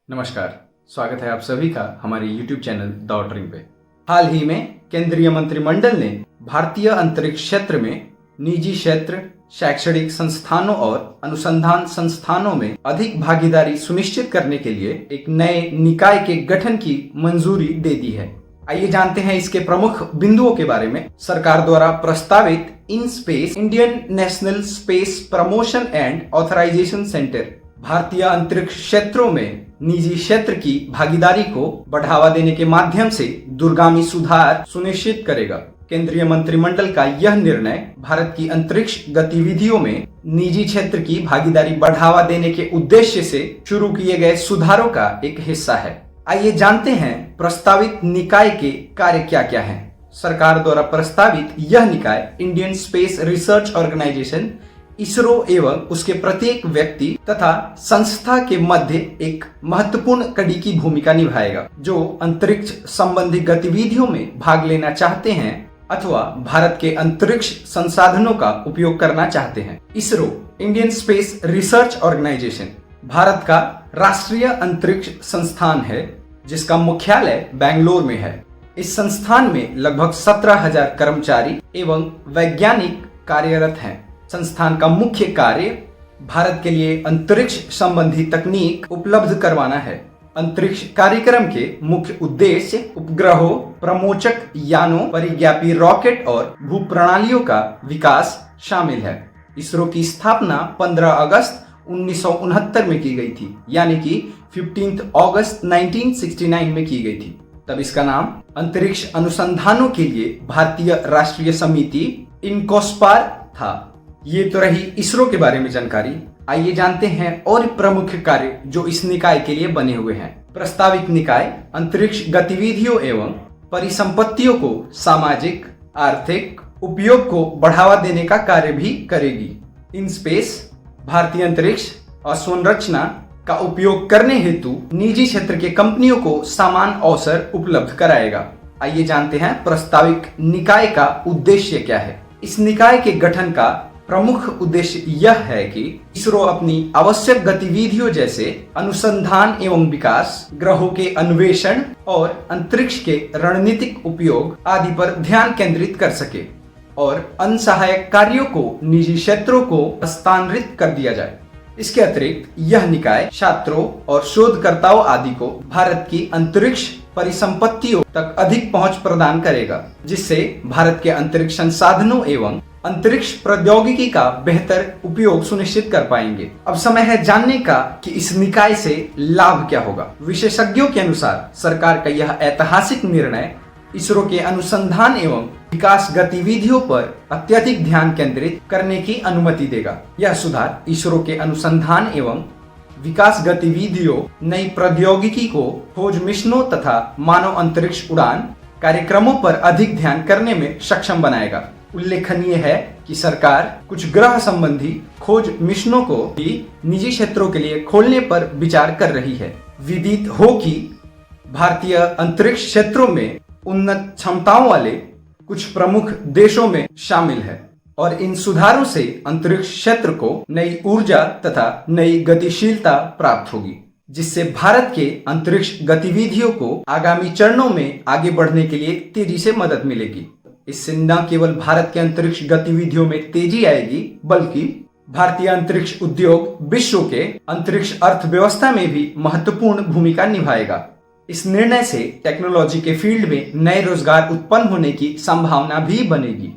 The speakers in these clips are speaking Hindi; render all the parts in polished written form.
नमस्कार, स्वागत है आप सभी का हमारे YouTube चैनल द ऑटरिंग पे। हाल ही में केंद्रीय मंत्रिमंडल ने भारतीय अंतरिक्ष क्षेत्र में निजी क्षेत्र, शैक्षणिक संस्थानों और अनुसंधान संस्थानों में अधिक भागीदारी सुनिश्चित करने के लिए एक नए निकाय के गठन की मंजूरी दे दी है। आइए जानते हैं इसके प्रमुख बिंदुओं के बारे में। सरकार द्वारा प्रस्तावित in space Indian national space promotion and authorisation centre भारतीय अंतरिक्ष क्षेत्रों में निजी क्षेत्र की भागीदारी को बढ़ावा देने के माध्यम से दूरगामी सुधार सुनिश्चित करेगा। केंद्रीय मंत्रिमंडल का यह निर्णय भारत की अंतरिक्ष गतिविधियों में निजी क्षेत्र की भागीदारी बढ़ावा देने के उद्देश्य से शुरू किए गए सुधारों का एक हिस्सा है। आइए जानते हैं प्रस्तावित निकाय के कार्य क्या क्या हैं। सरकार द्वारा प्रस्तावित यह निकाय Indian space research organisation ISRO एवं उसके प्रत्येक व्यक्ति तथा संस्था के मध्य एक महत्वपूर्ण कड़ी की भूमिका निभाएगा, जो अंतरिक्ष संबंधी गतिविधियों में भाग लेना चाहते हैं अथवा भारत के अंतरिक्ष संसाधनों का उपयोग करना चाहते हैं। ISRO Indian space research organisation Bharat का राष्ट्रीय अंतरिक्ष संस्थान है, जिसका मुख्यालय बेंगलोर में है। इस संस्थान में लगभग 17,000 कर्मचारी एवं वैज्ञानिक कार्यरत हैं। संस्थान का मुख्य कार्य भारत के लिए अंतरिक्ष संबंधी तकनीक उपलब्ध करवाना है। अंतरिक्ष कार्यक्रम के मुख्य उद्देश्य उपग्रहों, प्रमोचक यानों, परिज्ञापी रॉकेट और भूप्रणालियों का विकास शामिल है। इसरो की स्थापना 15 अगस्त 1969 में की गई थी, यानी कि 15 अगस्त 1969 में की गई थी। तब इसका नाम अंतरिक्ष अनुसंधानों के लिए भारतीय राष्ट्रीय समिति इनकोस्पार था। ये तो रही इसरो के बारे में जानकारी। आइए जानते हैं और प्रमुख कार्य जो इस निकाय के लिए बने हुए हैं। प्रस्तावित निकाय अंतरिक्ष गतिविधियों एवं परिसंपत्तियों को सामाजिक आर्थिक उपयोग को बढ़ावा देने का कार्य भी करेगी। इन स्पेस भारतीय अंतरिक्ष अवसंरचना का उपयोग करने हेतु निजी क्षेत्र के कंपनियों को समान अवसर उपलब्ध कराएगा। आइए जानते हैं प्रस्तावित निकाय का उद्देश्य क्या है। इस निकाय के गठन का प्रमुख उद्देश्य यह है कि इसरो अपनी आवश्यक गतिविधियों जैसे अनुसंधान एवं विकास, ग्रहों के अन्वेषण और अंतरिक्ष के रणनीतिक उपयोग आदि पर ध्यान केंद्रित कर सके और अन्य सहायक कार्यों को निजी क्षेत्रों को हस्तांतरित कर दिया जाए। इसके अतिरिक्त यह निकाय छात्रों और शोधकर्ताओं आदि को भारत की अंतरिक्ष परिसंपत्तियों तक अधिक पहुंच प्रदान करेगा, जिससे भारत के अंतरिक्ष संसाधनों एवं अंतरिक्ष प्रौद्योगिकी का बेहतर उपयोग सुनिश्चित कर पाएंगे। अब समय है जानने का कि इस निकाय से लाभ क्या होगा। विशेषज्ञों के अनुसार सरकार का यह ऐतिहासिक निर्णय इसरो के अनुसंधान एवं विकास गतिविधियों पर अत्यधिक ध्यान केंद्रित करने की अनुमति देगा। यह सुधार इसरो के अनुसंधान एवं विकास गतिविधियों, नई प्रौद्योगिकी को खोज मिशनों तथा मानव अंतरिक्ष उड़ान कार्यक्रमों पर अधिक ध्यान करने में सक्षम बनाएगा। उल्लेखनीय है कि सरकार कुछ ग्रह संबंधी खोज मिशनों को भी निजी क्षेत्रों के लिए खोलने पर विचार कर रही है। विदित हो कि भारतीय अंतरिक्ष क्षेत्रों में उन्नत क्षमताओं वाले कुछ प्रमुख देशों में शामिल है और इन सुधारों से अंतरिक्ष क्षेत्र को नई ऊर्जा तथा नई गतिशीलता प्राप्त होगी, जिससे भारत के अंतरिक्ष गतिविधियों को आगामी चरणों में आगे बढ़ने के लिए तेजी से मदद मिलेगी। इससे न केवल भारत के अंतरिक्ष गतिविधियों में तेजी आएगी, बल्कि भारतीय अंतरिक्ष उद्योग विश्व के अंतरिक्ष अर्थव्यवस्था में भी महत्वपूर्ण भूमिका निभाएगा। इस निर्णय से टेक्नोलॉजी के फील्ड में नए रोजगार उत्पन्न होने की संभावना भी बनेगी।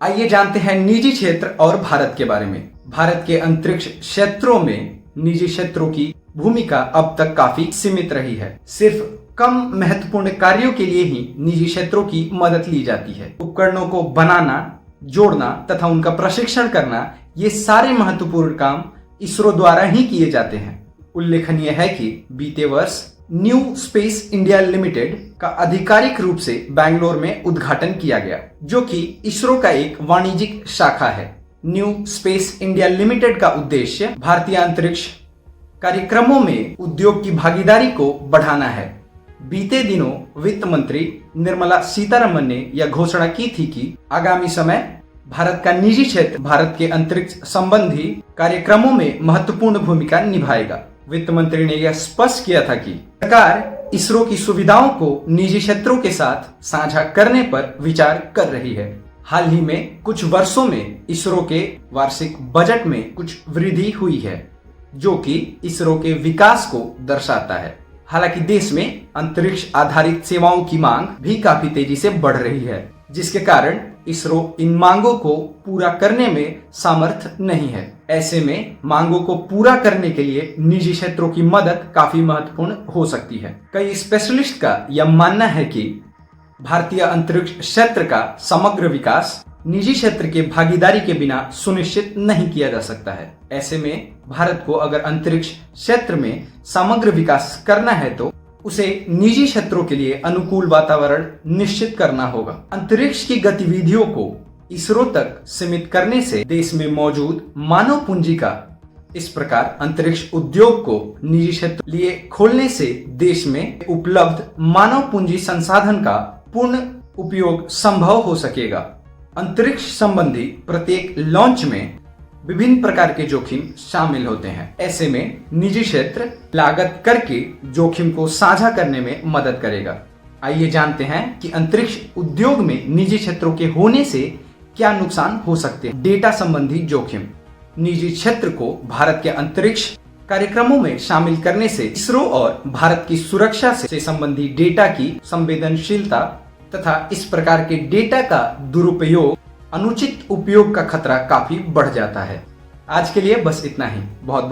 आइए जानते हैं निजी क्षेत्र और भारत के बारे में। भारत के अंतरिक्ष क्षेत्रों में निजी क्षेत्रों की भूमिका अब तक काफी सीमित रही है। सिर्फ कम महत्वपूर्ण कार्यों के लिए ही निजी क्षेत्रों की मदद ली जाती है। उपकरणों को बनाना, जोड़ना तथा उनका प्रशिक्षण करना, ये सारे महत्वपूर्ण काम इसरो द्वारा ही किए जाते हैं। उल्लेखनीय है कि बीते वर्ष न्यू स्पेस इंडिया लिमिटेड का आधिकारिक रूप से बेंगलोर में उद्घाटन किया गया, जो कि इसरो का एक वाणिज्यिक शाखा है। न्यू स्पेस इंडिया लिमिटेड का उद्देश्य भारतीय अंतरिक्ष कार्यक्रमों में उद्योग की भागीदारी को बढ़ाना है। बीते दिनों वित्त मंत्री निर्मला सीतारमण ने यह घोषणा की थी कि आगामी समय भारत का निजी क्षेत्र भारत के अंतरिक्ष संबंधी कार्यक्रमों में महत्वपूर्ण भूमिका निभाएगा। वित्त मंत्री ने यह स्पष्ट किया था कि सरकार इसरो की सुविधाओं को निजी क्षेत्रों के साथ साझा करने पर विचार कर रही है। हाल ही में कुछ वर्षों में इसरो के वार्षिक बजट में कुछ वृद्धि हुई है, जो कि इसरो के विकास को दर्शाता है। हालांकि देश में अंतरिक्ष आधारित सेवाओं की मांग भी काफी तेजी से बढ़ रही है, जिसके कारण इसरो इन मांगों को पूरा करने में समर्थ नहीं है। ऐसे में मांगों को पूरा करने के लिए निजी क्षेत्रों की मदद काफी महत्वपूर्ण हो सकती है। कई स्पेशलिस्ट का यह मानना है कि भारतीय अंतरिक्ष क्षेत्र का समग्र विकास निजी क्षेत्र के भागीदारी के बिना सुनिश्चित नहीं किया जा सकता है। ऐसे में भारत को अगर अंतरिक्ष क्षेत्र में समग्र विकास करना है तो उसे निजी क्षेत्रों के लिए अनुकूल वातावरण निश्चित करना होगा। अंतरिक्ष की गतिविधियों को इसरो तक सीमित करने से देश में मौजूद मानव पूंजी का, इस प्रकार अंतरिक्ष उद्योग को निजी क्षेत्र लिए खोलने से देश में उपलब्ध मानव पूंजी संसाधन का पूर्ण उपयोग संभव हो सकेगा। अंतरिक्ष संबंधी प्रत्येक लॉन्च में विभिन्न प्रकार के जोखिम शामिल होते हैं। ऐसे में निजी क्षेत्र लागत करके जोखिम को साझा करने में मदद करेगा। आइए जानते हैं कि अंतरिक्ष उद्योग में निजी क्षेत्रों के होने से क्या नुकसान हो सकते हैं। डेटा संबंधी जोखिम। निजी क्षेत्र को भारत के अंतरिक्ष कार्यक्रमों में शामिल करने से इसरो और भारत की सुरक्षा से संबंधी डेटा की संवेदनशीलता तथा इस प्रकार के डेटा का दुरुपयोग, अनुचित उपयोग का खतरा काफी बढ़ जाता है। आज के लिए बस इतना ही। बहुत बहुत